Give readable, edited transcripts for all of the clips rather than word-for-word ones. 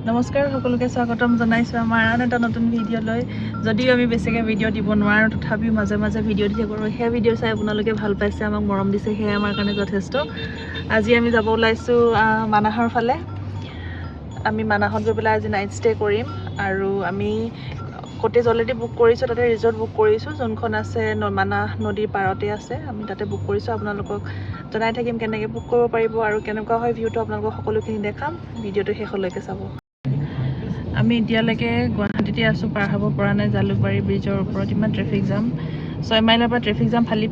নমস্কাৰ সকলোকে স্বাগতম জনাইছো আমাৰ আন এটা নতুন ভিডিঅ'লৈ। যদিও আমি বেছিকৈ ভিডিঅ' দিব নোৱাৰোঁ, তথাপিও মাজে মাজে ভিডিঅ' দি থাকোঁ আৰু সেই ভিডিঅ' চাই আপোনালোকে ভাল পাইছে, আমাক মৰম দিছে, সেয়া আমাৰ কাৰণে যথেষ্ট। আজি আমি যাব ওলাইছোঁ মানাহৰ ফালে। আমি মানাহত গৈ পেলাই আজি নাইট ষ্টে কৰিম আৰু আমি কটেজ অলৰেডি বুক কৰিছোঁ, তাতে ৰিজৰ্ট বুক কৰিছোঁ, যোনখন আছে মানাহ নদীৰ পাৰতে আছে। আমি তাতে বুক কৰিছোঁ, আপোনালোকক জনাই থাকিম কেনেকৈ বুক কৰিব পাৰিব আৰু কেনেকুৱা হয় ভিউটো আপোনালোকক সকলোখিনি দেখাম। ভিডিঅ'টো শেষলৈকে চাব। আমি এতিয়ালৈকে গুৱাহাটীতে আছোঁ, পাৰ হ'ব পৰা নাই জালুকবাৰী ব্ৰিজৰ ওপৰত, ইমান ট্ৰেফিক জাম। 6 মাইলৰ পৰা ট্ৰেফিক জাম ফালি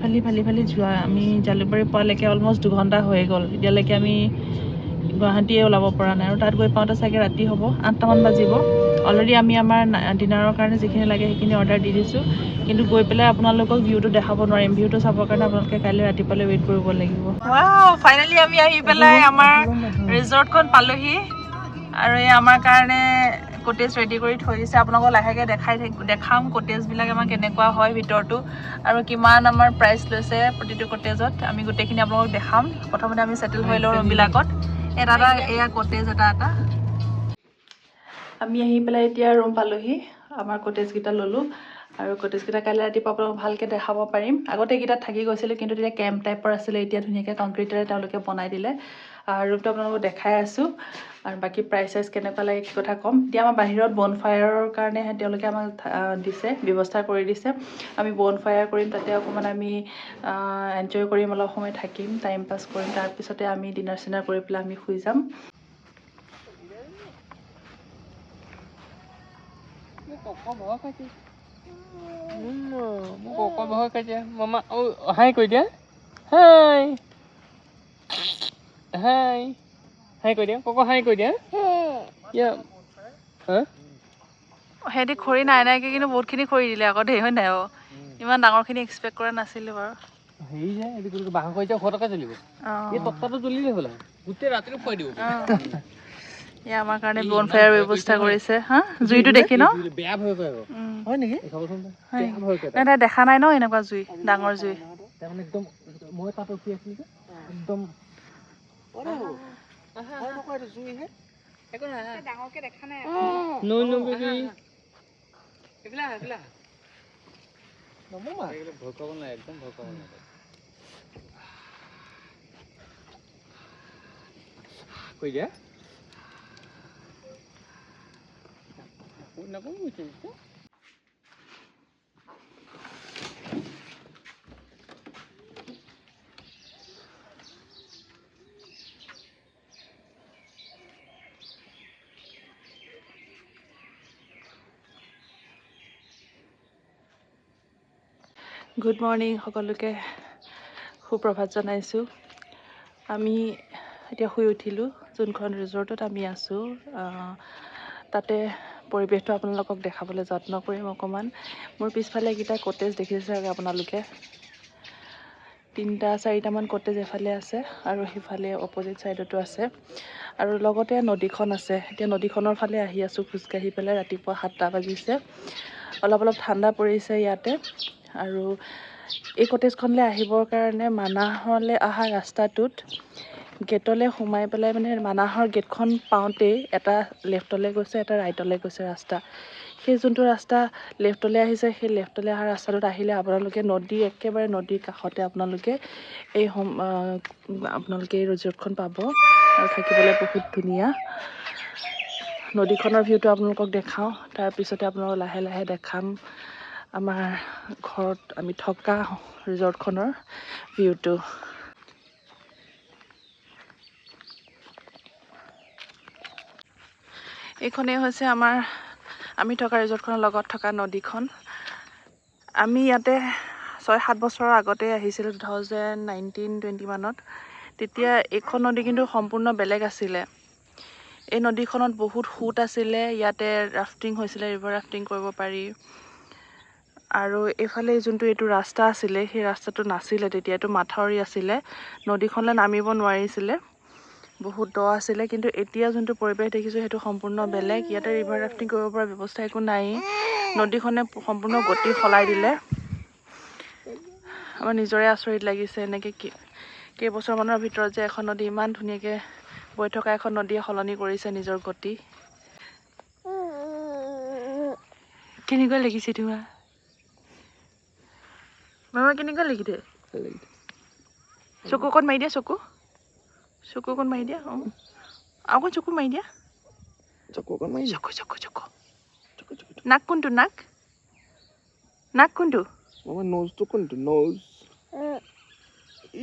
যোৱা আমি জালুকবাৰী পোৱালৈকে অলমষ্ট 2 ঘণ্টা হৈ গ'ল। এতিয়ালৈকে আমি গুৱাহাটীয়ে ওলাব পৰা নাই আৰু তাত গৈ পাওঁতে চাগে ৰাতি হ'ব, 8টামান বাজিব। অলৰেডি আমি আমাৰ ডিনাৰৰ কাৰণে যিখিনি লাগে সেইখিনি অৰ্ডাৰ দি দিছোঁ, কিন্তু গৈ পেলাই আপোনালোকক ভিউটো দেখাব নোৱাৰিম। ভিউটো চাবৰ কাৰণে আপোনালোকে কাইলৈ ৰাতিপুৱালৈ ৱেইট কৰিব লাগিব। ফাইনেলি আমি আহি পেলাই আমাৰ ৰিজৰ্টখন পালোহি আৰু এই আমাৰ কাৰণে কটেজ ৰেডি কৰি থৈ দিছে। আপোনালোকক লাহেকৈ দেখাম কটেজবিলাক আমাৰ কেনেকুৱা হয় ভিতৰটো আৰু কিমান আমাৰ প্ৰাইচ লৈছে প্ৰতিটো কটেজত। আমি গোটেইখিনি আপোনালোকক দেখাম। প্ৰথমতে আমি ছেটেল হৈ লওঁ ৰুমবিলাকত। এটা এয়া কটেজ এটা আমি আহি পেলাই এতিয়া ৰুম পালোহি, আমাৰ কটেজকেইটা ল'লোঁ আৰু কটেজকেইটা কাইলৈ ৰাতিপুৱা আপোনালোকক ভালকৈ দেখাব পাৰিম। আগতে এইকেইটাত থাকি গৈছিলোঁ, কিন্তু তেতিয়া কেম্প টাইপৰ আছিলে, এতিয়া ধুনীয়াকৈ কংক্ৰিটেৰে তেওঁলোকে বনাই দিলে। ৰুমটো আপোনালোকক দেখাই আছোঁ আৰু বাকী প্ৰাইচ কেনেকুৱা লাগে কি কথা ক'ম। এতিয়া আমাৰ বাহিৰত বন ফায়াৰৰ কাৰণে তেওঁলোকে আমাক দিছে, ব্যৱস্থা কৰি দিছে। আমি বন ফায়াৰ কৰিম, তাতে অকণমান আমি এনজয় কৰিম, অলপ সময় থাকিম, টাইম পাছ কৰিম। তাৰপিছতে আমি ডিনাৰ চিনাৰ কৰি পেলাই আমি শুই যাম। হাই কৈ দিয়া, হাই হাই হাই কৈ দিয়া, কক হাই কৈ দিয়া। সিহঁতি খৰি নাইকে কিন্তু বহুতখিনি খৰি দিলে আকৌ দেই, হয় নাই? ইমান ডাঙৰখিনি এক্সপেক্ট কৰা নাছিলোঁ বাৰু। হেৰি যে এইটো বাঁহ কৰি এতিয়া 100 টকা জ্বলিব, এই তক্তাটো জ্বলিলে হ'ল আৰু গোটেই ৰাতিটো খুৱাই দিব। এয়া আমাৰ কাৰণে বন ফায়াৰ ব্যৱস্থা কৰিছে। হা, জুইটো দেখি ন বেয়া ভয় কৰে আকৌ, হয় নেকি? নাই তাই দেখা নাই ন এনেকুৱা জুই, ডাঙৰ জুই। তাৰমানে একদম মই তাত ৰখি আছিলোঁ যে একদম ডাঙৰকে দেখা নাই। ভয় খাব নাই, একদম ভয় খাব নাই। কৈ দিয়া গুড মৰ্ণিং সকলোকে, সুপ্ৰভাত জনাইছোঁ। আমি এতিয়া শুই উঠিলোঁ, যোনখন ৰিজৰ্টত আমি আছোঁ তাতে পৰিৱেশটো আপোনালোকক দেখাবলৈ যত্ন কৰিম অকণমান। মোৰ পিছফালে এইকেইটা কটেজ দেখিছে চাগে আপোনালোকে, 3-4টামান কটেজ এফালে আছে আৰু সিফালে অপজিট ছাইডতো আছে আৰু লগতে নদীখন আছে। এতিয়া নদীখনৰ ফালে আহি আছোঁ খোজকাঢ়ি পেলাই। ৰাতিপুৱা 7টা বাজিছে, অলপ ঠাণ্ডা পৰিছে ইয়াতে। আৰু এই কটেজখনলৈ আহিবৰ কাৰণে মানাহলৈ অহা ৰাস্তাটোত গেটলৈ সোমাই পেলাই, মানে মানাহৰ গেটখন পাওঁতেই এটা লেফ্টলৈ গৈছে, এটা ৰাইটলৈ গৈছে ৰাস্তা। সেই যোনটো ৰাস্তা লেফ্টলৈ আহিছে, সেই লেফ্টলৈ অহা ৰাস্তাটোত আহিলে আপোনালোকে একেবাৰে নদীৰ কাষতে আপোনালোকে এই ৰিজৰ্টখন পাব আৰু থাকিবলৈ বহুত ধুনীয়া। নদীখনৰ ভিউটো আপোনালোকক দেখাওঁ, তাৰপিছতে আপোনালোকক লাহে লাহে দেখাম আমাৰ ঘৰত আমি থকা ৰিজৰ্টখনৰ ভিউটো। এইখনেই হৈছে আমি থকা ৰিজৰ্টখনৰ লগত থকা নদীখন। আমি ইয়াতে 6-7 বছৰৰ আগতে আহিছিলোঁ, 2019-20 মানত। তেতিয়া এইখন নদী কিন্তু সম্পূৰ্ণ বেলেগ আছিলে। এই নদীখনত বহুত সোঁত আছিলে, ইয়াতে ৰাফটিং হৈছিলে, ৰিভাৰ ৰাফটিং কৰিব পাৰি। আৰু এইফালে যোনটো এইটো ৰাস্তা আছিলে, সেই ৰাস্তাটো নাছিলে তেতিয়া, এইটো মাথাউৰি আছিলে, নদীখনলৈ নামিব নোৱাৰিছিলে, বহুত দ আছিলে। কিন্তু এতিয়া যোনটো পৰিৱেশ দেখিছোঁ সেইটো সম্পূৰ্ণ বেলেগ। ইয়াতে ৰিভাৰ ৰাফটিং কৰিব পৰা ব্যৱস্থা একো নায়েই, নদীখনে সম্পূৰ্ণ গতি সলাই দিলে। আমাৰ নিজৰে আচৰিত লাগিছে, এনেকৈ কেইবছৰমানৰ ভিতৰত যে এখন নদী ইমান ধুনীয়াকৈ বৈ থকা এখন নদীয়ে সলনি কৰিছে নিজৰ গতি। কেনেকুৱা লাগিছে তোমাৰ মামা কেনেকুৱা লাগিছে চকু অকণ মাৰি দিয়া চকু অকণ মাৰি দিয়া অঁ অকণ চকু মাৰি দিয়া চকু নাক কোনটো নাক কোনটো মামা নোজটো কোনটো নোজ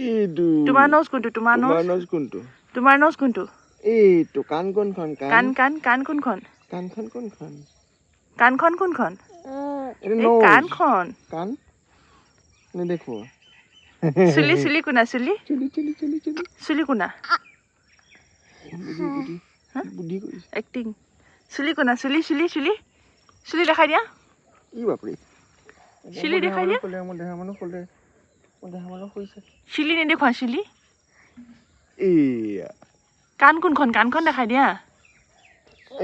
এইটো তোমাৰ নজ কোনটো তোমাৰ নোজ কোনটো তোমাৰ নজ কোনটো এইটো কাণ কোনখন কাণ কোনখন কাণখন কোনখন কাণখন কোনখন এইটো এই নোজ কাণখন কাণ নেদেখো চুলি কোনা চুলি কোনা বুদ্ধি কৰিছে এক্টিং চুলি কোনা চুলি দেখাই দিয়া কি বাপৰে চুলি দেখাই দিয়া মোৰ দেহা মানুহ শুইছে চুলি নেদেখুৱা চুলি এয়া কোনখন কাণখন দেখাই দিয়া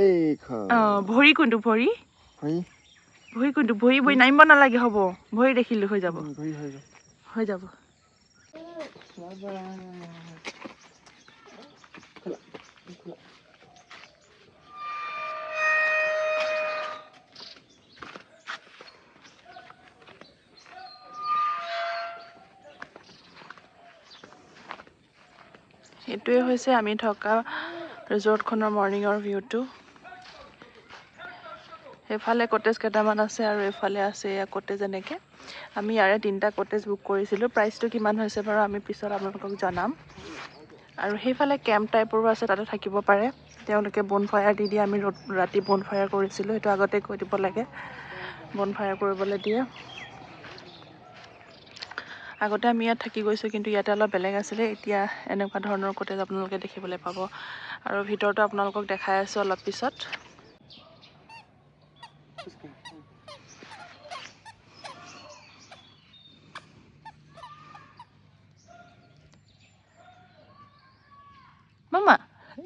এইখন ভৰি কোনটো ভৰি কোনটো ভৰি নামিব নালাগে হ'ব ভৰি দেখিলো হৈ যাব এইটোৱে হৈছে আমি থকা ৰিজৰ্টখনৰ মৰ্ণিঙৰ ভিউটো সেইফালে কটেজ কেইটামান আছে আৰু এইফালে আছে এয়া কটেজ এনেকৈ আমি ইয়াৰে 3টা কটেজ বুক কৰিছিলোঁ প্ৰাইচটো কিমান হৈছে বাৰু আমি পিছত আপোনালোকক জনাম আৰু সেইফালে কেম্প টাইপৰো আছে তাতে থাকিব পাৰে তেওঁলোকে বনফায়াৰ দি আমি ৰাতি বনফায়াৰ কৰিছিলোঁ সেইটো আগতে কৈ দিব লাগে বনফায়াৰ কৰিবলৈ দিয়ে আগতে আমি ইয়াত থাকি গৈছোঁ কিন্তু ইয়াতে অলপ বেলেগ আছিলে এতিয়া এনেকুৱা ধৰণৰ কটেজ আপোনালোকে দেখিবলৈ পাব আৰু ভিতৰতো আপোনালোকক দেখাই আছোঁ অলপ পিছত মামা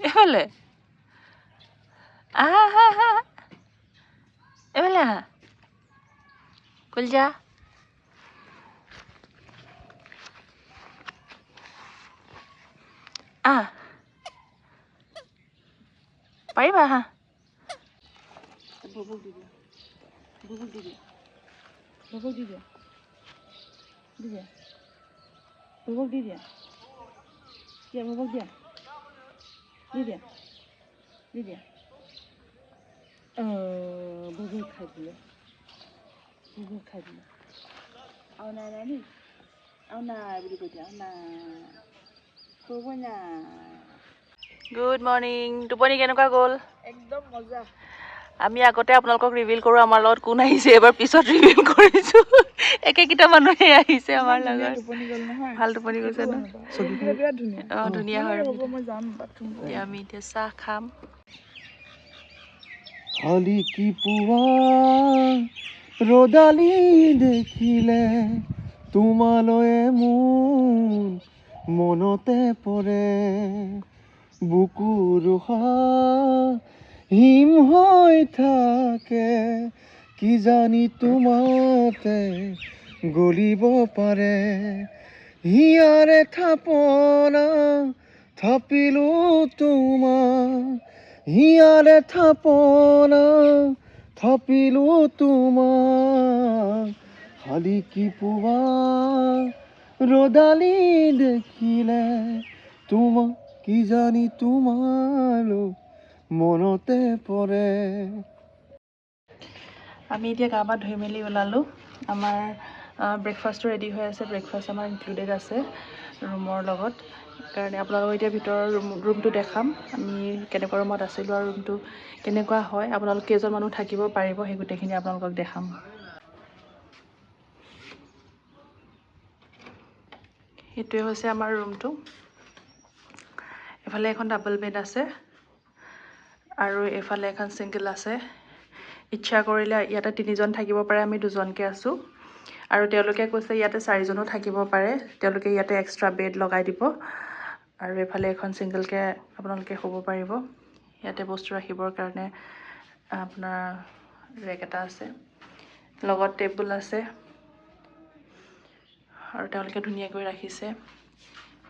এইফালে আহা এইফালে আহা কলজা পাৰিবা আহা ববক দি দিয়া ববক দি দিয়া ববক দি দিয়া ববক দি দিয়া ববক দিয়া ববক খাই দিলে আৰু নাই বুলি কৈ দিয়া গুড মৰ্ণিং টোপনি কেনেকুৱা গ'ল একদম মজা আমি আগতে আপোনালোকক ৰিভিল কৰোঁ আমাৰ লগত কোন আহিছে এবাৰ পিছত ৰিভিল কৰিছোঁ একেকেইটা মানুহে আহিছে আমাৰ লগত টোপনি গ'ল নহয় ভাল টোপনি গৈছে ন বিৰাট ধুনীয়া অঁ ধুনীয়া হয় হ'ব মই যাম বাথৰুম আমি এতিয়া চাহ খাম খালি কি পুৱা ৰ'দালি দেখিলে তোমালৈ মোৰ মনতে পৰে বুকুৰ হিম হৈ থাকে কি জানি তোমাতে গলিব পাৰে হিয়াৰে থাপনা থাপিলো তোমাৰ হিয়াৰে থাপনা থাপিলো তোমাৰ খালি কি পুৱা ৰ'দালি দেখিলে তোমাক কি জানি তোমালৈ মনতে পৰে আমি এতিয়া গা পা ধুই মেলি ওলালোঁ আমাৰ ব্ৰেকফাষ্টটো ৰেডি হৈ আছে ব্ৰেকফাষ্ট আমাৰ ইনক্লুডেড আছে ৰুমৰ লগত কাৰণে আপোনালোকক এতিয়া ভিতৰৰ ৰুমটো দেখাম আমি কেনেকুৱা ৰুমত আছিলোঁ আৰু ৰুমটো কেনেকুৱা হয় আপোনালোক কেইজন মানুহ থাকিব পাৰিব সেই গোটেইখিনি আপোনালোকক দেখাম সেইটোৱে হৈছে আমাৰ ৰুমটো এফালে এখন ডাবল বেড আছে আৰু এফালে এখন ছিংগল আছে ইচ্ছা কৰিলে ইয়াতে 3জন থাকিব পাৰে আমি 2জনকৈ আছোঁ আৰু তেওঁলোকে কৈছে ইয়াতে 4জনো থাকিব পাৰে তেওঁলোকে ইয়াতে এক্সট্ৰা বেড লগাই দিব আৰু এফালে এখন ছিংগলকৈ আপোনালোকে শুব পাৰিব ইয়াতে বস্তু ৰাখিবৰ কাৰণে আপোনাৰ ৰেক এটা আছে লগত টেবুল আছে আৰু তেওঁলোকে ধুনীয়াকৈ ৰাখিছে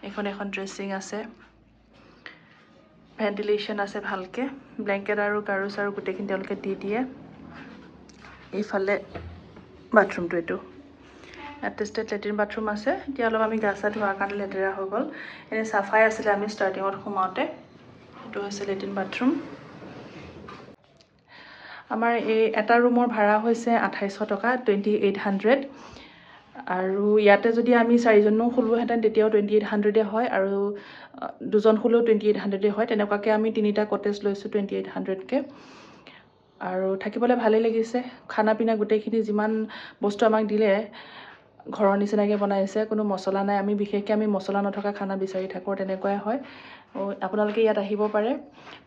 এখন ড্ৰেছিং আছে ভেণ্টিলেশ্যন আছে ভালকৈ ব্লেংকেট আৰু গাৰু চাৰু গোটেইখিনি তেওঁলোকে দি দিয়ে এইফালে বাথৰুমটো এইটো এটেচটেড লেট্ৰিন বাথৰুম আছে এতিয়া অলপ আমি গা চা ধোৱাৰ কাৰণে লেতেৰা হৈ গ'ল এনেই চাফাই আছিলে আমি ষ্টাৰ্টিঙত সোমাওঁতে এইটো হৈছে লেট্ৰিন বাথৰুম আমাৰ এই এটা ৰুমৰ ভাড়া হৈছে 2800 টকা 2800 আৰু ইয়াতে যদি আমি 4জনো শুলোহেঁতেন তেতিয়াও 2800 হয় আৰু দুজন শুলেও 2800 হয় তেনেকুৱাকৈ আমি 3টা কটেজ লৈছোঁ 2800কে আৰু থাকিবলৈ ভালেই লাগিছে খানা পিনা গোটেইখিনি যিমান বস্তু আমাক দিলে ঘৰৰ নিচিনাকৈ বনাইছে কোনো মছলা নাই আমি বিশেষকৈ আমি মছলা নথকা খানা বিচাৰি থাকোঁ তেনেকুৱাই হয় আপোনালোকে ইয়াত আহিব পাৰে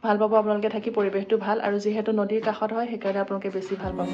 ভাল পাব আপোনালোকে থাকি পৰিৱেশটো ভাল আৰু যিহেতু নদীৰ কাষত হয় সেইকাৰণে আপোনালোকে বেছি ভাল পাব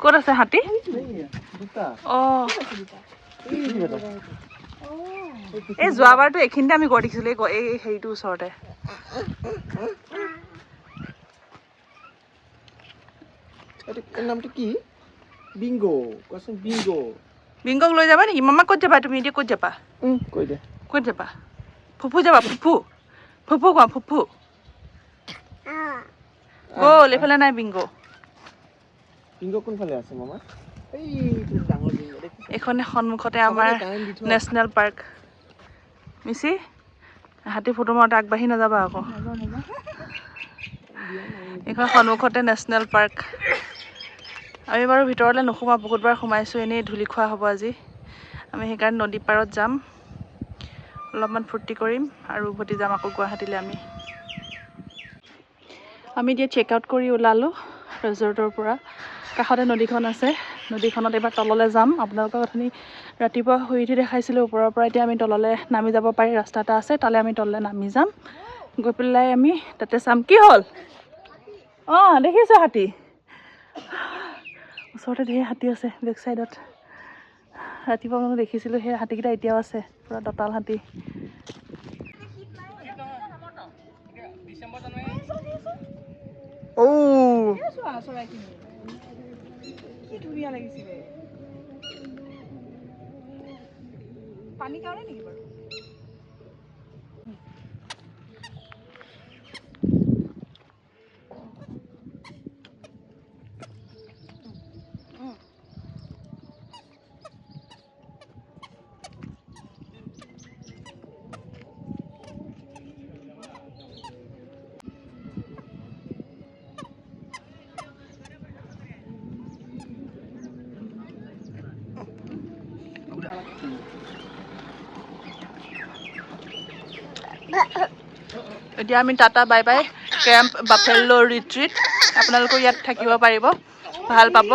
ক'ত আছে হাতী অঁ এই যোৱাবাৰতো এইখিনিতে আমি গৈ দেখিছিলোঁ এই হেৰিটোৰ ওচৰতে নামটো কি বিংগো কোৱাচোন বিংগো বিংগক লৈ যাবা নেকি মামা ক'ত যাবা তুমি এতিয়া ক'ত যাবা কৈ দে ক'ত যাবা ফুফু যাবা ফুফু ফুফু কোৱা ফুফু গ'ল এইফালে নাই বিংগো বিংগো কোনফালে আছে মামা এইটো ডাঙৰ বিংগো এইখনে সন্মুখতে আমাৰ নেশ্যনেল পাৰ্ক মিছি হাতী ফটো মাৰোঁতে আগবাঢ়ি নাযাবা আকৌ এইখন সন্মুখতে নেশ্যনেল পাৰ্ক আমি বাৰু ভিতৰলৈ নোসোমাওঁ বহুতবাৰ সোমাইছোঁ এনেই ধূলি খোৱা হ'ব আজি আমি সেইকাৰণে নদী পাৰত যাম অলপমান ফূৰ্তি কৰিম আৰু উভতি যাম আকৌ গুৱাহাটীলৈ আমি এতিয়া চেক আউট কৰি ওলালোঁ ৰিজৰ্টৰ পৰা কাষতে নদীখন আছে নদীখনত এবাৰ তললৈ যাম আপোনালোকক অথনি ৰাতিপুৱা শুই উঠি দেখাইছিলোঁ ওপৰৰ পৰা এতিয়া আমি তললৈ নামি যাব পাৰি ৰাস্তা এটা আছে তালৈ আমি তললৈ নামি যাম গৈ পেলাই আমি তাতে চাম কি হ'ল অঁ দেখিছোঁ হাতী ওচৰতে ধেৰ হাতী আছে বেক চাইডত ৰাতিপুৱা মই দেখিছিলোঁ সেই হাতীকেইটা এতিয়াও আছে পুৰা দঁতাল হাতী ধুনীয়া লাগিছিলে পানী কাৰণে নেকি বাৰু এতিয়া আমি tata bye bye camp buffalo retreat আপোনালোকৰ ইয়াত থাকিব পাৰিব ভাল পাব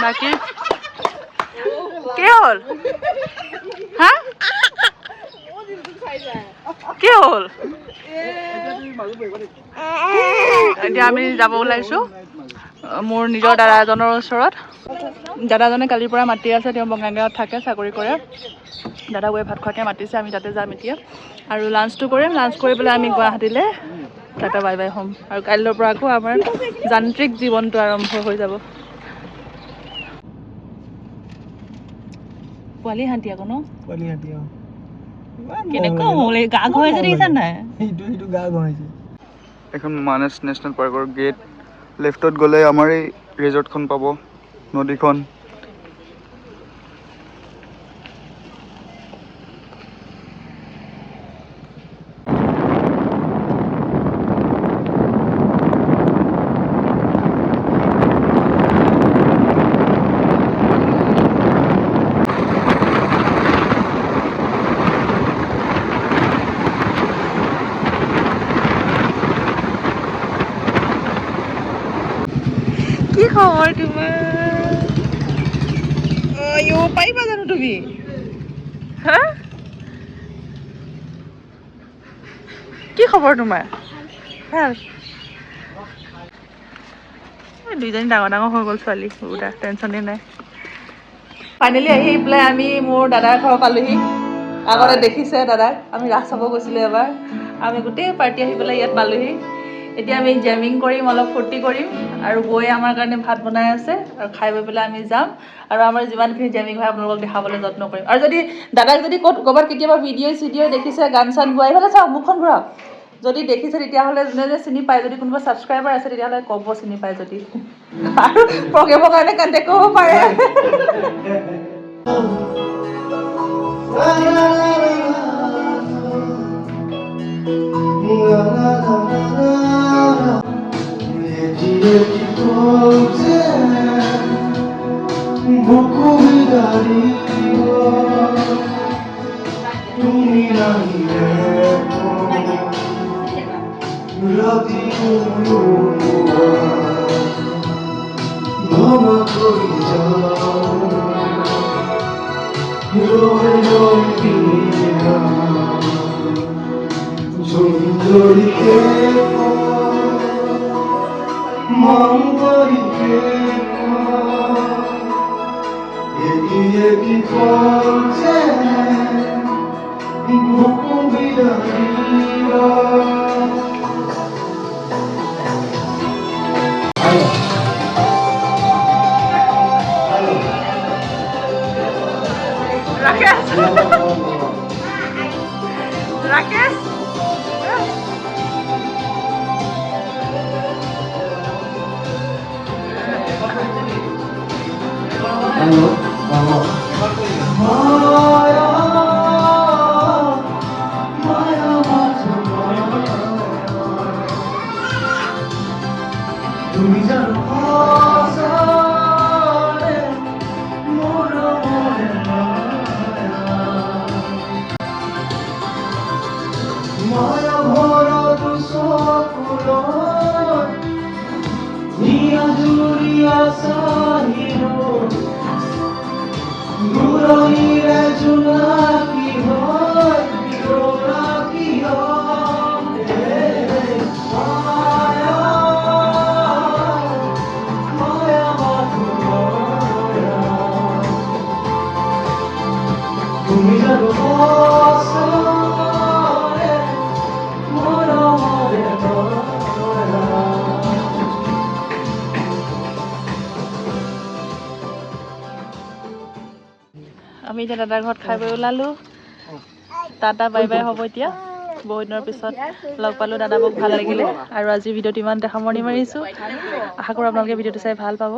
বাকী কি হ'ল হা কি হ'ল এতিয়া আমি যাব ওলাইছোঁ মোৰ নিজৰ দাদা এজনৰ ওচৰত দাদাজনে কালিৰ পৰা মাতি আছে তেওঁ বঙাইগাঁৱত থাকে চাকৰি কৰে দাদা গৈ ভাত খোৱাকৈ মাতিছে আমি তাতে যাম এতিয়া আৰু লাঞ্চটো কৰিম লাঞ্চ কৰি পেলাই আমি গুৱাহাটীলৈ টাটা বাই বাই হ'ম আৰু কাইলৈৰ পৰা আকৌ আমাৰ যান্ত্ৰিক জীৱনটো আৰম্ভ হৈ যাব পোৱালি হাতী আকৌ ন পোৱালি হাতী কেনেকুৱা হ'ল এই গা ঘঁহাইছে দেখিছা নাই সেইটো গা ঘঁহাইছে এখন মানস নেশ্যনেল পাৰ্কৰ গেট লেফ্টত গ'লে আমাৰ এই ৰিজৰ্টখন পাব নদীখন খবৰ তোমাৰ? অয়ো পাৰিবা জানো তুমি? হা কি খবৰ তোমাৰ? ভাল। দুইজনী ডাঙৰ ডাঙৰ হৈ গ'ল ছোৱালী, সুবিধা টেনশ্যনেই নাই। ফাইনেলি আহি পেলাই আমি মোৰ দাদাৰ ঘৰ পালোহি। আগতে দেখিছে দাদাক, আমি ৰাস চাব গৈছিলোঁ এবাৰ। আমি গোটেই পাৰ্টি আহি পেলাই ইয়াত পালোহি। এতিয়া আমি জেমিং কৰিম, অলপ ফূৰ্তি কৰিম, আৰু বৌয়ে আমাৰ কাৰণে ভাত বনাই আছে, আৰু খাই বৈ পেলাই আমি যাম। আৰু আমাৰ যিমানখিনি জেমিং হয় আপোনালোকক দেখাবলৈ যত্ন কৰিম। আৰু যদি দাদাক যদি ক'ৰবাত কেতিয়াবা ভিডিঅ' দেখিছে, গান চান গোৱা, এইফালে চাওক, মুখখন ঘূৰাওক, যদি দেখিছে তেতিয়াহ'লে যোনে যে চিনি পায়, যদি কোনোবা ছাবস্ক্ৰাইবাৰ আছে তেতিয়াহ'লে ক'ব চিনি পায় যদি, আৰু প্ৰগ্ৰেমৰ কাৰণে কণ্টেক্ট কৰিব পাৰে। Rakesh? আমি এতিয়া দাদাৰ ঘৰত খাই বৈ ওলালোঁ। টাটা বাই বাই হ'ব এতিয়া। বহুত দিনৰ পিছত লগ পালোঁ, দাদা মোক ভাল লাগিলে। আৰু আজিৰ ভিডিঅ'টো ইমানতে সামৰণি মাৰিছোঁ। আশা কৰোঁ আপোনালোকে ভিডিঅ'টো চাই ভাল পাব।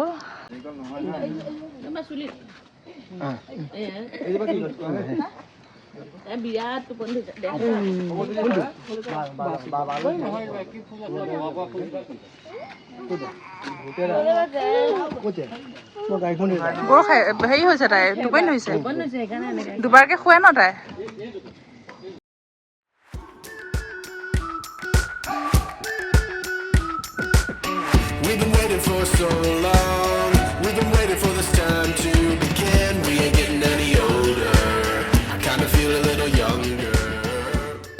বিৰাট টোপনি হেৰি হৈছে, তাই টোপনি হৈছে, দুবাৰকে শুৱে ন তাই। We've been waiting for so long.